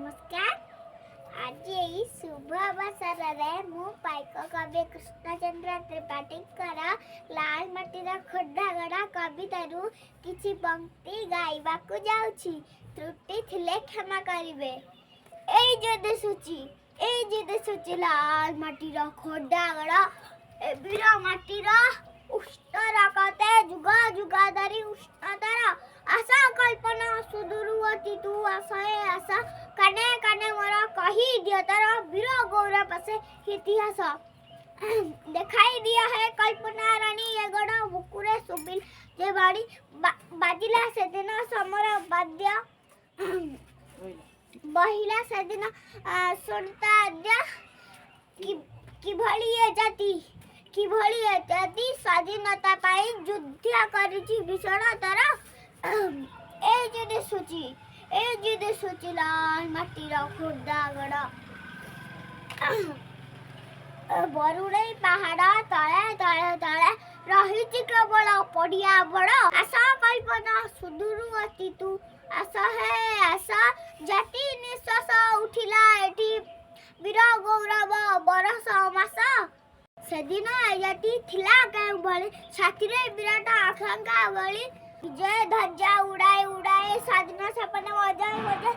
नमस्कार। आज यही शुभ अवसर में मु पाइक कवि कृष्णचंद्र त्रिपाठी लाल माटीर खोर्धागड़ा कवितारू किछि पंक्ति गाइबाकू जाउछि। त्रुटि थिले क्षमा करिवे। एई जे दिसुछि लाल माटीर खोर्धागड़ा एबिर माटीर उष्णरकते जुगा जुगा धरी उष्णतर आशा कल्पना सुदूरवती तू आशाए आशा काने काने मोरा कही दिया तारा वीर गौरव से इतिहास दिखाई दिया है कल्पना रानी ये गड़ा बुकुरे सुबिल जे बाड़ी बाजिला से दिन समर वाद्य बहिला से दिन सुनता आद्य किभଳି ଏ ଜାତି ସ୍ୱାଧୀନତା ପାଇଁ ଯୁଦ୍ଧ କରିଛି ଭୀଷଣ ତର ଏ ଯେ ଦିଶୁଛି ଲାଲ ମାଟିର ଖୋର୍ଧାଗଡ଼ ବରୁଣେଇ ପାହାଡ଼ ତଳେ ତଳେ ତଳେ ରହିଛି କେବଳ ପଡ଼ିଆ ବଡ଼ ଆଶା କଳ୍ପନା ସୁଦୂରବର୍ତ୍ତୀ ତୁ ଆଶା ହେ ଆଶା ଜାତି ନିଶ୍ୱାସ ଉଠିଲା ଏଠି ବୀର ଗୌରବ ବରଷ ମାସ सेदिन यति थिला केउ भले छातीरे विराट आकांक्षा भली विजय ध्वजा उड़ाए उड़ाए स्वाधीन सपना बजाए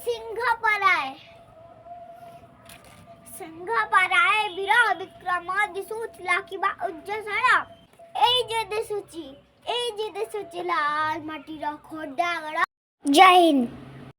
सिंह पराए वीर विक्रम दिसुथिला किबा उज्जसला एई जे दिसुची लाल माटीर खोर्धागड़। जय हिंद।